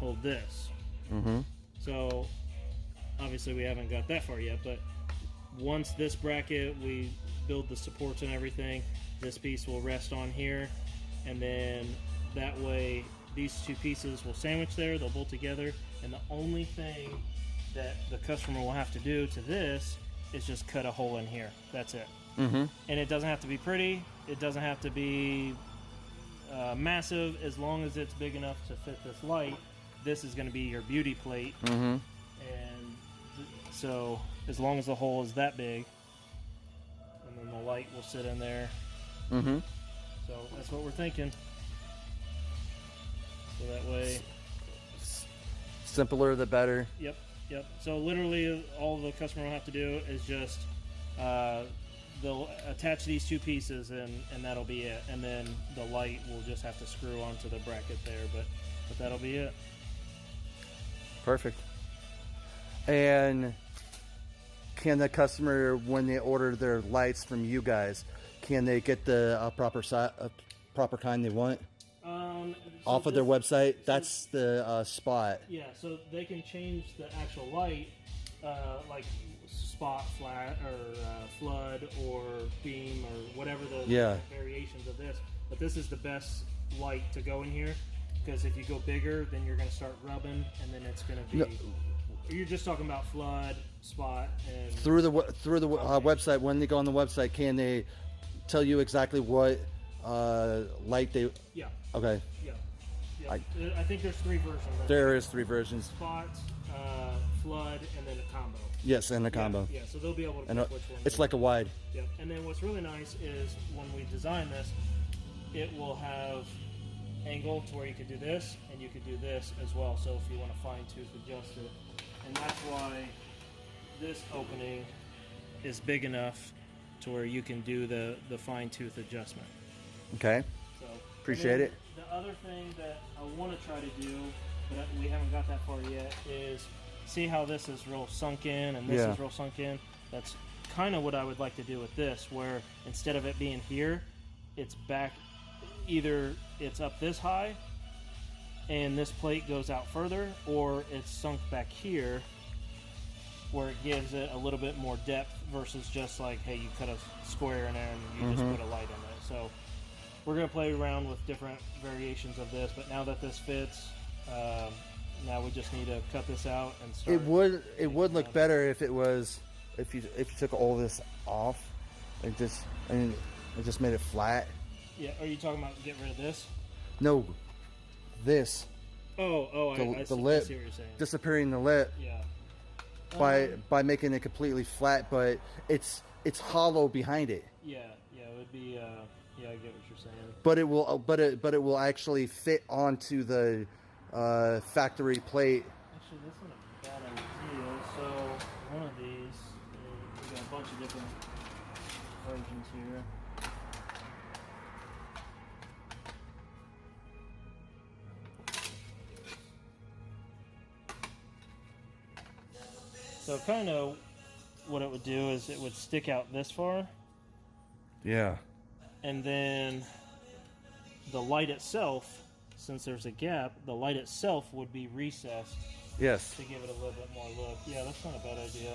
hold this. Mm-hmm. So obviously we haven't got that far yet, but once this bracket, we build the supports and everything, this piece will rest on here, and then that way these two pieces will sandwich there, they'll bolt together, and the only thing that the customer will have to do to this is just cut a hole in here. That's it. Mm-hmm. And it doesn't have to be pretty, it doesn't have to be massive, as long as it's big enough to fit this light. This is going to be your beauty plate. Mm-hmm. And so as long as the hole is that big, and then the light will sit in there. Mm-hmm. So that's what we're thinking. So that way, simpler the better. Yep. So literally all the customer will have to do is just they'll attach these two pieces, and that'll be it. And then the light will just have to screw onto the bracket there, but that'll be it. Perfect. And can the customer, when they order their lights from you guys, can they get the proper kind they want off of their website? That's the spot. Yeah, so they can change the actual light, like spot, flat, or flood, or beam, or whatever the variations of this. But this is the best light to go in here, because if you go bigger, then you're going to start rubbing, and then it's going to be... No. You're just talking about flood, spot, and... Through the website, when they go on the website, can they tell you exactly what light they... Yeah. Okay. Yeah. I think there's 3 versions. There is 3 versions. Spot, flood, and then a combo. Yes, and a combo. Yeah, so they'll be able to pick which one. It's like a wide. Yeah, and then what's really nice is when we design this, it will have angle to where you could do this, and you could do this as well. So if you want to fine-tooth adjust it. And that's why this opening is big enough to where you can do the fine-tooth adjustment. Okay. So appreciate it. The other thing that I want to try to do, but we haven't got that far yet, is see how this is real sunk in and this is real sunk in. That's kind of what I would like to do with this, where instead of it being here, it's back, either it's up this high and this plate goes out further, or it's sunk back here where it gives it a little bit more depth versus just like, hey, you cut a square in there and you just put a light in it. So we're going to play around with different variations of this, but now that this fits, now we just need to cut this out and start. It would look better if it was, if you took all this off and just made it flat. Yeah, are you talking about get rid of this? No, this. I see what you're saying. Disappearing the lip. Yeah. By making it completely flat, but it's hollow behind it. Yeah, it would be. Yeah, I get what you're saying. But it will actually fit onto the factory plate. Actually, this isn't a bad idea. So one of these, we got a bunch of different versions here. So kind of what it would do is it would stick out this far. Yeah. And then the light itself, since there's a gap, the light itself would be recessed. Yes. To give it a little bit more look. Yeah, that's not a bad idea.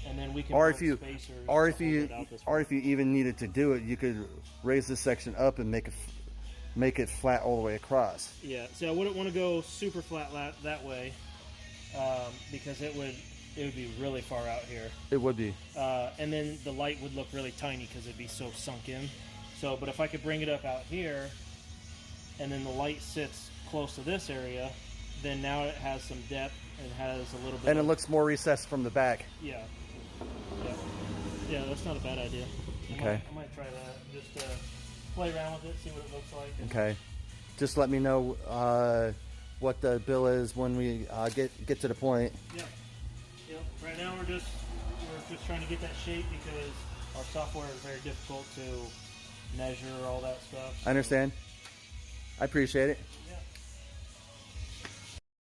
And then we can spacers. Or if you even needed to do it, you could raise this section up and make it flat all the way across. Yeah. So I wouldn't want to go super flat that way, because it would be really far out here. It would be. And then the light would look really tiny because it'd be so sunk in. So, but if I could bring it up out here, and then the light sits close to this area, then now it has some depth and has a little bit. And it looks more recessed from the back. Yeah. That's not a bad idea. Okay. I might try that. Just play around with it, see what it looks like. Okay. Just let me know what the bill is when we get to the point. Yeah. Right now we're just trying to get that shape because our software is very difficult to measure all that stuff. I understand. I appreciate it. Yeah.